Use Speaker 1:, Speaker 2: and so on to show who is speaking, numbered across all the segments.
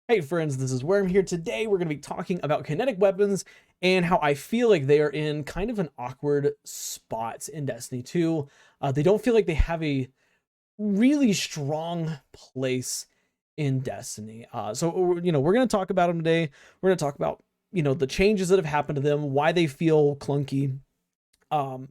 Speaker 1: Hey friends, this is Worm here. Today we're going to be talking about kinetic weapons and how I feel like they are in kind of an awkward spot in Destiny 2. They don't feel like they have a really strong place in Destiny. We're going to talk about them today. We're going to talk about, the changes that have happened to them, why they feel clunky, um,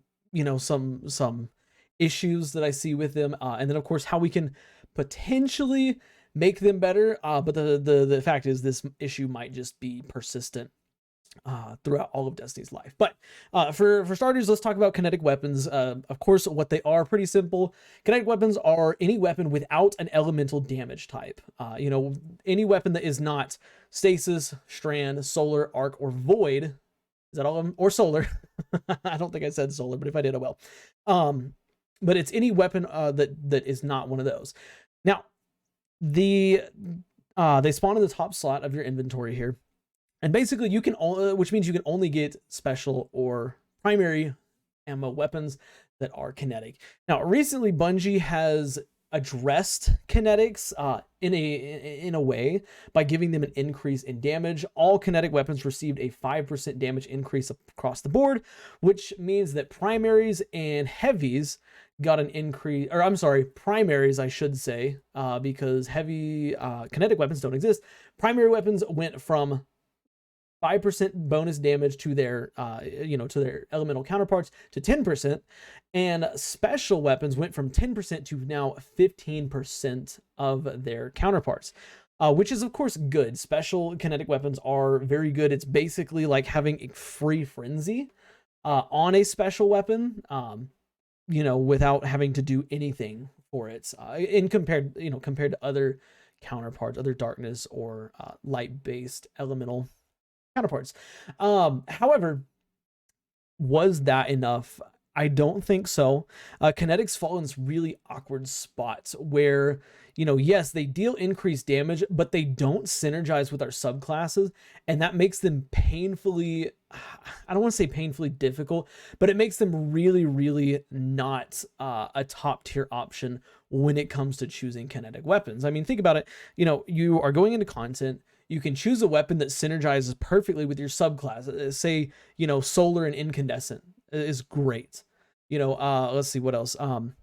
Speaker 1: some issues that I see with them, and then of course how we can potentially make them better. But the fact is, this issue might just be persistent throughout all of Destiny's life. But for starters, let's talk about kinetic weapons. Of course, what they are pretty simple. Kinetic weapons are any weapon without an elemental damage type. Any weapon that is not stasis, strand, solar, arc, or void. Is that all of them? Or solar? I don't think I said solar, but if I did, I will. But it's any weapon that is not one of those. Now, they spawn in the top slot of your inventory here, and basically you can which means you can only get special or primary ammo weapons that are kinetic. Now, recently Bungie has addressed kinetics in a way by giving them an increase in damage. All kinetic weapons received a 5% damage increase across the board, which means that primaries and heavies got an increase, or I'm sorry, primaries, I should say, because heavy kinetic weapons don't exist. Primary weapons went from 5% bonus damage to their to their elemental counterparts to 10%, and special weapons went from 10% to now 15% of their counterparts, which is of course good. Special kinetic weapons are very good. It's basically like having a free frenzy on a special weapon, without having to do anything for it, compared to other counterparts, other darkness or light based elemental counterparts. However, was that enough? I don't think so. Kinetics fall in this really awkward spot where, yes, they deal increased damage, but they don't synergize with our subclasses, and that makes them painfully, I don't want to say painfully difficult, but it makes them really, really not a top tier option when it comes to choosing kinetic weapons. I mean, think about it. You are going into content. You can choose a weapon that synergizes perfectly with your subclass. Say, solar and incandescent is great. Let's see what else. Hell,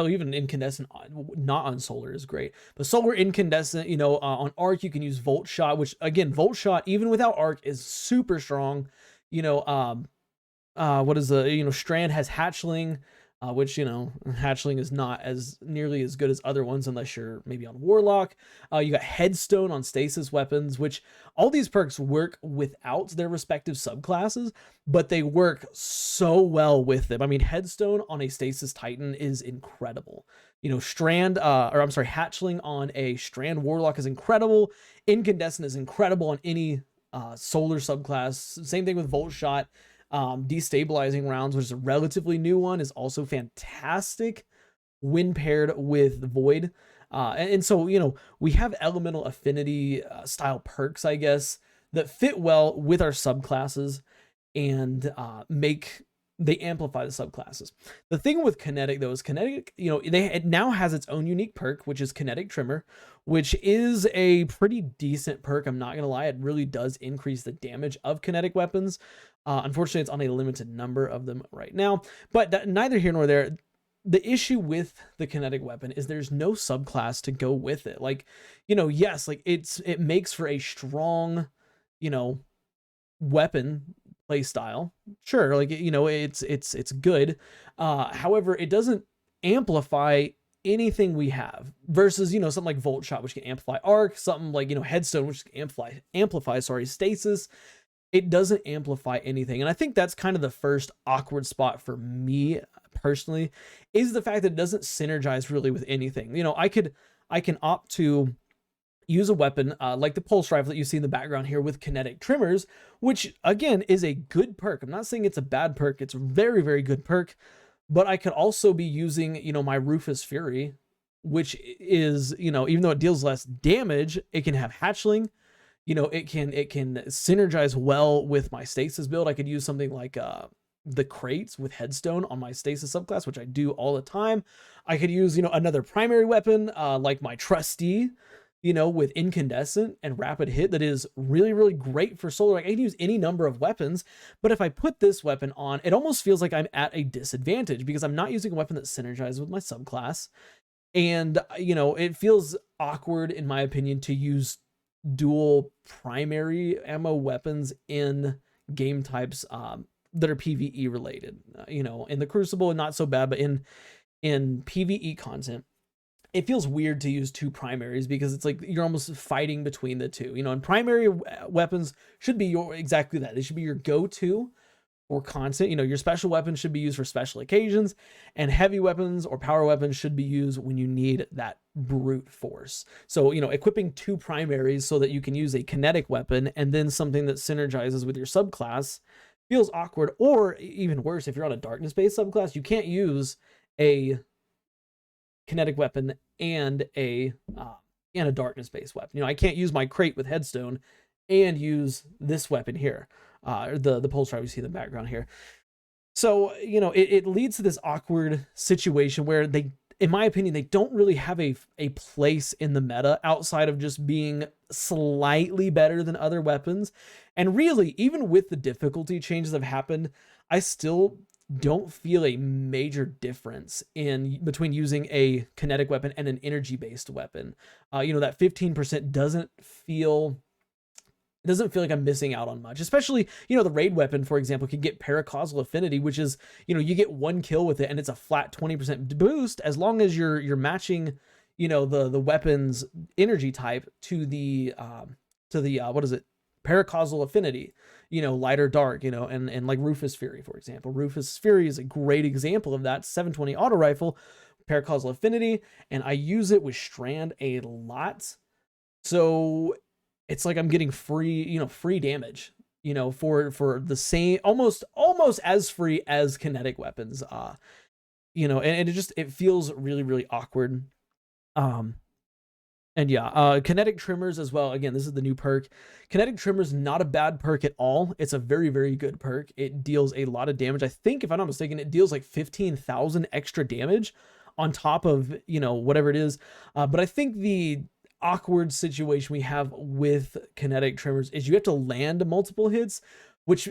Speaker 1: even incandescent not on solar is great. But solar, incandescent, on arc you can use volt shot, which again, volt shot even without arc is super strong. What is the strand has hatchling, which hatchling is not as nearly as good as other ones unless you're maybe on warlock. You got headstone on stasis weapons, which all these perks work without their respective subclasses, but they work so well with them. I mean, headstone on a stasis titan is incredible. Hatchling on a strand warlock is incredible. Incandescent is incredible on any solar subclass. Same thing with volt shot. Destabilizing rounds, which is a relatively new one, is also fantastic when paired with void. And so we have elemental affinity style perks, I guess, that fit well with our subclasses and they amplify the subclasses. The thing with kinetic though is kinetic, it now has its own unique perk, which is kinetic tremor, which is a pretty decent perk. I'm not gonna lie, it really does increase the damage of kinetic weapons. Unfortunately, it's on a limited number of them right now, but neither here nor there. The issue with the kinetic weapon is there's no subclass to go with it. Like, yes, like it makes for a strong, weapon play style. Sure, like it's good. However, it doesn't amplify anything we have versus something like volt shot, which can amplify arc, something like headstone, which can amplify stasis. It doesn't amplify anything. And I think that's kind of the first awkward spot for me personally, is the fact that it doesn't synergize really with anything. I can opt to use a weapon like the pulse rifle that you see in the background here with kinetic tremors, which again is a good perk. I'm not saying it's a bad perk. It's a very, very good perk. But I could also be using, my Rufus Fury, which is, even though it deals less damage, it can have hatchling. It can synergize well with my stasis build. I could use something like the crates with headstone on my stasis subclass, which I do all the time. I could use, another primary weapon like my trusty, you know, with incandescent and rapid hit that is really, really great for solar. Like I can use any number of weapons, but if I put this weapon on, it almost feels like I'm at a disadvantage because I'm not using a weapon that synergizes with my subclass. And, you know, it feels awkward, in my opinion, to use dual primary ammo weapons in game types that are PvE related. You know, in the Crucible, not so bad, but in PvE content, it feels weird to use two primaries because it's like you're almost fighting between the two, you know, and primary weapons should be exactly that. They should be your go-to or content. You know, your special weapons should be used for special occasions, and heavy weapons or power weapons should be used when you need that brute force. So, you know, equipping two primaries so that you can use a kinetic weapon and then something that synergizes with your subclass feels awkward. Or even worse, if you're on a darkness-based subclass, you can't use a kinetic weapon and a darkness-based weapon. You know, I can't use my crate with headstone and use this weapon here, the pulse drive you see in the background here. So, you know, it leads to this awkward situation where they, in my opinion, they don't really have a place in the meta outside of just being slightly better than other weapons. And really, even with the difficulty changes that have happened, I still don't feel a major difference in between using a kinetic weapon and an energy based weapon. You know, that 15% doesn't feel like I'm missing out on much, especially, you know, the raid weapon, for example, can get paracausal affinity, which is, you know, you get one kill with it and it's a flat 20% boost as long as you're matching, you know, the weapon's energy type to the what is it? Paracausal affinity, you know, light or dark, you know, and like Rufus Fury, for example. Rufus Fury is a great example of that. 720 auto rifle, paracausal affinity, and I use it with Strand a lot. So it's like I'm getting free, you know, free damage, you know, for the same, almost as free as kinetic weapons. You know, and it feels really, really awkward. And yeah, kinetic trimmers as well. Again, this is the new perk. Kinetic trimmers, not a bad perk at all. It's a very, very good perk. It deals a lot of damage. I think, if I'm not mistaken, it deals like 15,000 extra damage on top of, you know, whatever it is. But I think the awkward situation we have with kinetic trimmers is you have to land multiple hits,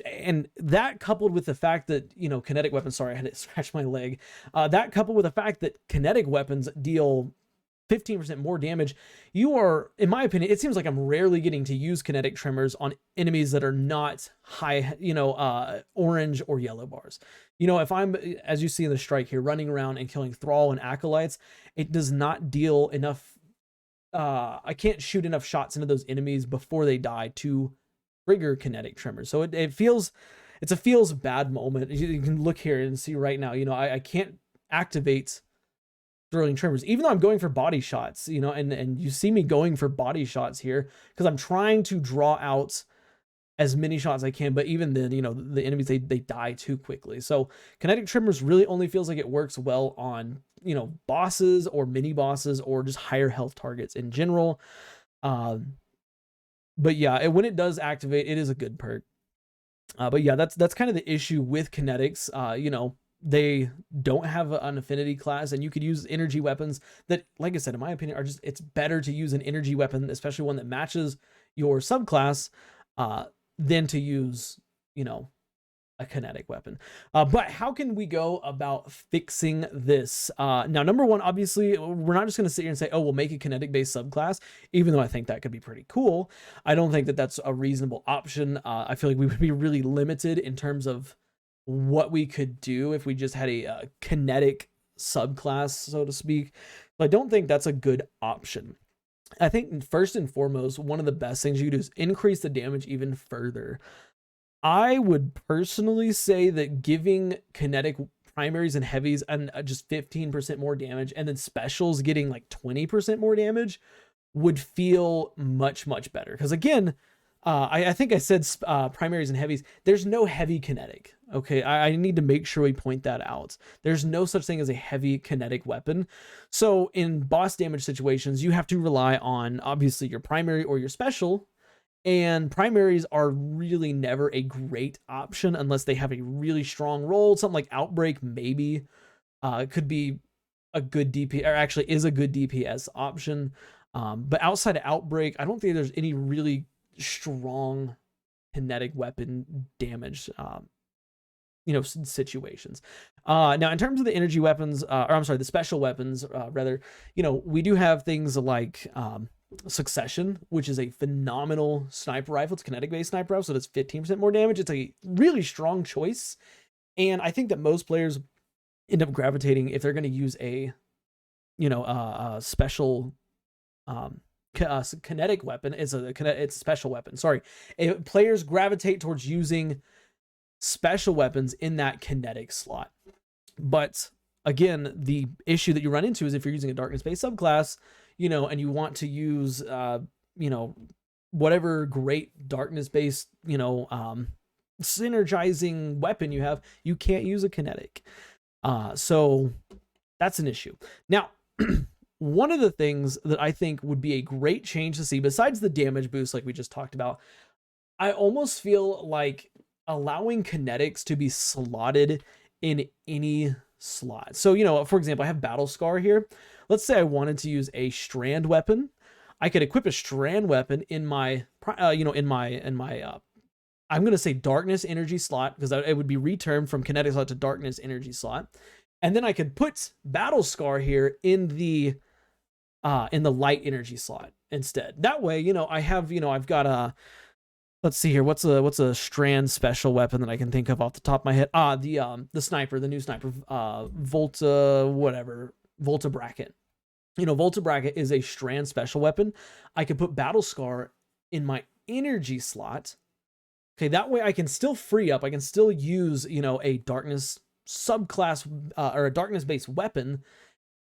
Speaker 1: and that coupled with the fact that, you know, kinetic weapons, sorry, I had to scratch my leg. That coupled with the fact that kinetic weapons deal 15% more damage, you are, in my opinion, it seems like I'm rarely getting to use kinetic trimmers on enemies that are not high, you know, orange or yellow bars. You know, if I'm, as you see in the strike here, running around and killing Thrall and Acolytes, it does not deal enough, I can't shoot enough shots into those enemies before they die to trigger kinetic trimmers. So it feels, it's a feels bad moment. You can look here and see right now, you know, I can't activate throwing trimmers, even though I'm going for body shots, you know, and you see me going for body shots here because I'm trying to draw out as many shots as I can, but even then, you know, the enemies, they die too quickly. So kinetic trimmers really only feels like it works well on, you know, bosses or mini bosses or just higher health targets in general. But yeah, when it does activate, it is a good perk. But yeah, that's kind of the issue with kinetics. You know, they don't have an affinity class, and you could use energy weapons that, like I said, in my opinion, are just, it's better to use an energy weapon, especially one that matches your subclass, than to use, you know, a kinetic weapon. But how can we go about fixing this? Now, number one, obviously, we're not just going to sit here and say, oh, we'll make a kinetic based subclass, even though I think that could be pretty cool. I don't think that that's a reasonable option. I feel like we would be really limited in terms of what we could do if we just had a kinetic subclass, so to speak. But I don't think that's a good option. I think first and foremost, one of the best things you do is increase the damage even further. I would personally say that giving kinetic primaries and heavies and just 15% more damage, and then specials getting like 20% more damage would feel much, much better. Because again, I think I said primaries and heavies. There's no heavy kinetic. Okay, I need to make sure we point that out. There's no such thing as a heavy kinetic weapon. So in boss damage situations, you have to rely on obviously your primary or your special. And primaries are really never a great option unless they have a really strong roll. Something like Outbreak maybe could be a good DP, or actually is a good DPS option. But outside of Outbreak, I don't think there's any really strong kinetic weapon damage, situations. Now, in terms of the energy weapons, or I'm sorry, the special weapons, rather, we do have things like Succession, which is a phenomenal sniper rifle. It's kinetic-based sniper rifle, so it's 15% more damage. It's a really strong choice, and I think that most players end up gravitating if they're going to use a special kinetic weapon. It's a special weapon. Sorry, players gravitate towards using special weapons in that kinetic slot. But again, the issue that you run into is if you're using a darkness-based subclass, and you want to use, whatever great darkness-based, synergizing weapon you have, you can't use a kinetic. So that's an issue. Now, one of the things that I think would be a great change to see, besides the damage boost like we just talked about, I almost feel like allowing kinetics to be slotted in any slot. So, for example, I have Battle Scar here. Let's say I wanted to use a strand weapon. I could equip a strand weapon in my, I'm going to say darkness energy slot, because it would be returned from kinetic slot to darkness energy slot. And then I could put Battle Scar here in the light energy slot instead. That way, I have, I've got a, let's see here. What's a strand special weapon that I can think of off the top of my head? The sniper, the new sniper, Volta Bracket. Volta Bracket is a strand special weapon. I could put Battle Scar in my energy slot. Okay, that way I can still free up. I can still use, a darkness subclass or a darkness-based weapon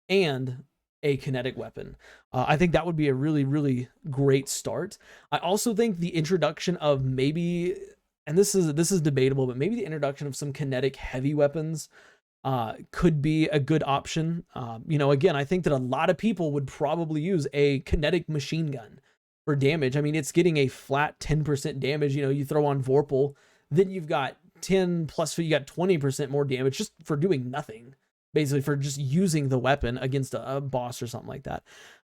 Speaker 1: and a kinetic weapon. I think that would be a really, really great start. I also think the introduction of maybe, and this is debatable, but maybe the introduction of some kinetic heavy weapons could be a good option. Again, I think that a lot of people would probably use a kinetic machine gun for damage. I mean, it's getting a flat 10% damage. You throw on Vorpal, then you've got 10 plus, you got 20% more damage just for doing nothing, basically for just using the weapon against a boss or something like that.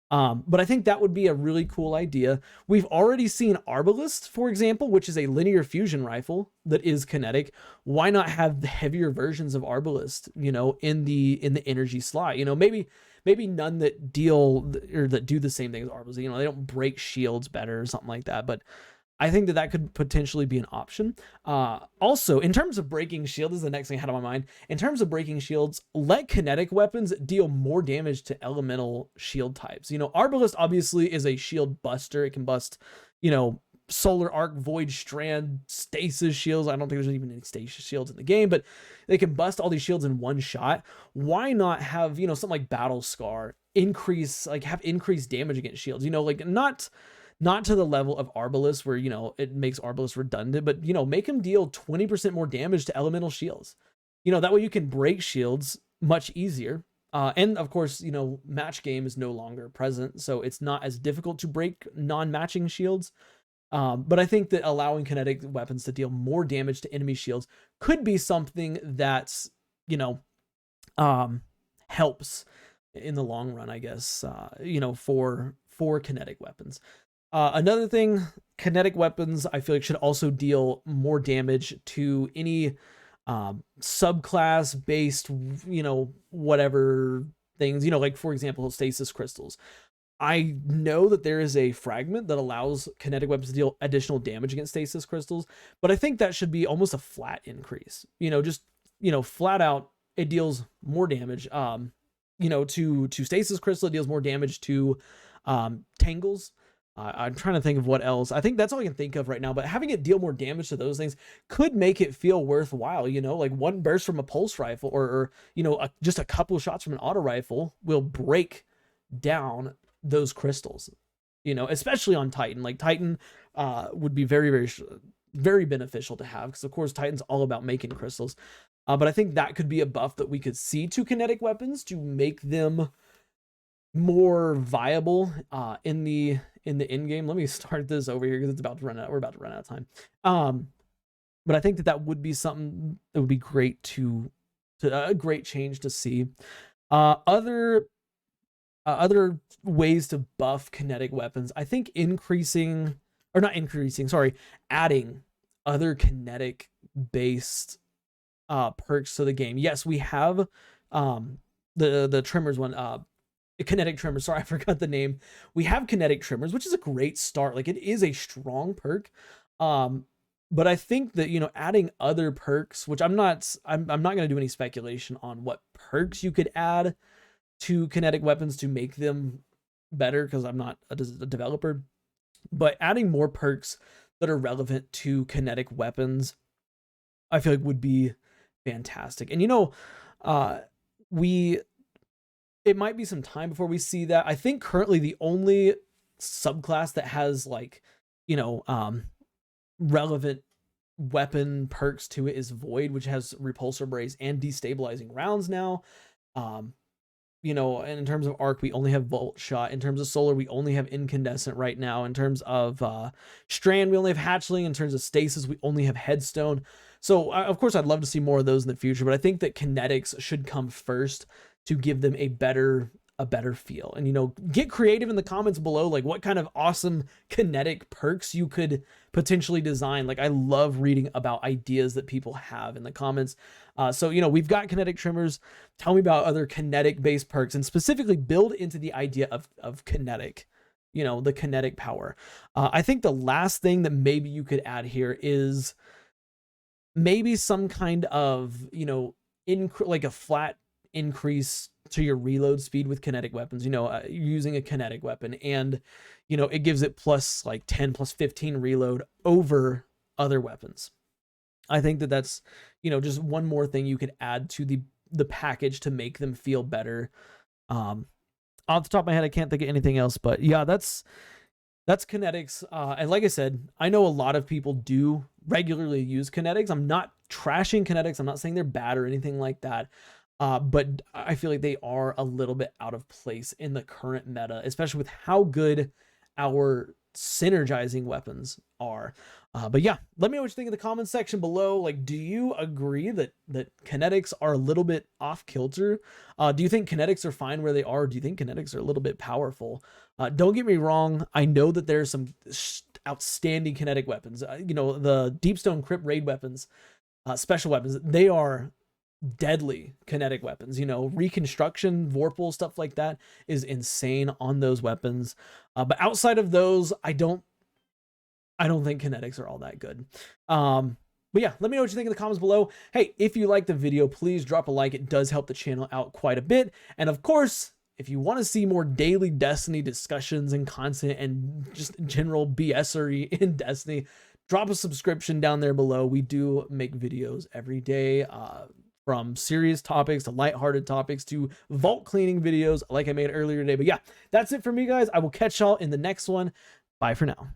Speaker 1: But I think that would be a really cool idea. We've already seen Arbalest, for example, which is a linear fusion rifle that is kinetic. Why not have the heavier versions of Arbalest, in the energy slot? Maybe none that deal or that do the same thing as Arbalest. They don't break shields better or something like that. But I think that could potentially be an option. Also, in terms of breaking shield, this is the next thing I had on my mind. In terms of breaking shields, let kinetic weapons deal more damage to elemental shield types. Arbalest obviously is a shield buster. It can bust, Solar Arc, Void Strand, Stasis shields. I don't think there's even any Stasis shields in the game, but they can bust all these shields in one shot. Why not have, something like Battle Scar have increased damage against shields? Not to the level of Arbalest where, it makes Arbalest redundant, but, make him deal 20% more damage to elemental shields. That way you can break shields much easier. And of course, match game is no longer present, so it's not as difficult to break non-matching shields. But I think that allowing kinetic weapons to deal more damage to enemy shields could be something that's, helps in the long run, I guess, for kinetic weapons. Another thing, kinetic weapons, I feel like should also deal more damage to any subclass based, whatever things, like for example, stasis crystals. I know that there is a fragment that allows kinetic weapons to deal additional damage against stasis crystals, but I think that should be almost a flat increase. Flat out, it deals more damage. To stasis crystal, it deals more damage to tangles. I'm trying to think of what else. I think that's all I can think of right now, but having it deal more damage to those things could make it feel worthwhile. Like one burst from a pulse rifle or just a couple of shots from an auto rifle will break down those crystals, especially on Titan. Like Titan would be very, very, very beneficial to have, because of course Titan's all about making crystals. But I think that could be a buff that we could see to kinetic weapons to make them more viable in the end game. Let me start this over here because it's about to run out. We're about to run out of time. But I think that would be something that would be great to a great change to see. Other other ways to buff kinetic weapons. I think adding other kinetic based perks to the game. Yes, we have the trimmers one, kinetic trimmers. Sorry, I forgot the name. We have kinetic trimmers, which is a great start. Like, it is a strong perk. But I think that, you know, adding other perks, which I'm not going to do any speculation on what perks you could add to kinetic weapons to make them better, because I'm not a developer, but adding more perks that are relevant to kinetic weapons, I feel like would be fantastic. And, you know, it might be some time before we see that. I think currently the only subclass that has, like, you know, relevant weapon perks to it is Void, which has repulsor brace and destabilizing rounds now. You know, and in terms of arc, we only have Volt Shot. In terms of solar, we only have Incandescent right now. In terms of Strand, we only have Hatchling. In terms of stasis, we only have Headstone. So, of course, I'd love to see more of those in the future, but I think that kinetics should come first to give them a better feel. And, you know, get creative in the comments below, like what kind of awesome kinetic perks you could potentially design. Like, I love reading about ideas that people have in the comments. So, you know, we've got kinetic trimmers. Tell me about other kinetic based perks, and specifically build into the idea of kinetic, you know, the kinetic power. I think the last thing that maybe you could add here is maybe some kind of, you know, like a flat increase to your reload speed with kinetic weapons. You know, using a kinetic weapon, and, you know, it gives it plus like 10 plus 15 reload over other weapons. I think that that's, you know, just one more thing you could add to the package to make them feel better. Off the top of my head, I can't think of anything else, but yeah, that's kinetics. And like I said, I know a lot of people do regularly use kinetics. I'm not trashing kinetics. I'm not saying they're bad or anything like that. But I feel like they are a little bit out of place in the current meta, especially with how good our synergizing weapons are. But yeah, let me know what you think in the comments section below. Like, do you agree that kinetics are a little bit off kilter? Do you think kinetics are fine where they are? Do you think kinetics are a little bit powerful? Don't get me wrong. I know that there's some outstanding kinetic weapons. You know, the Deepstone Crypt raid weapons, special weapons, they are deadly kinetic weapons. You know, Reconstruction, Vorpal, stuff like that is insane on those weapons. But outside of those, I don't think kinetics are all that good. But yeah, let me know what you think in the comments below. Hey, if you like the video, please drop a like. It does help the channel out quite a bit. And of course, if you want to see more daily Destiny discussions and content and just general BSery in Destiny, drop a subscription down there below. We do make videos every day, from serious topics to lighthearted topics to vault cleaning videos like I made earlier today. But yeah, that's it for me, guys. I will catch y'all in the next one. Bye for now.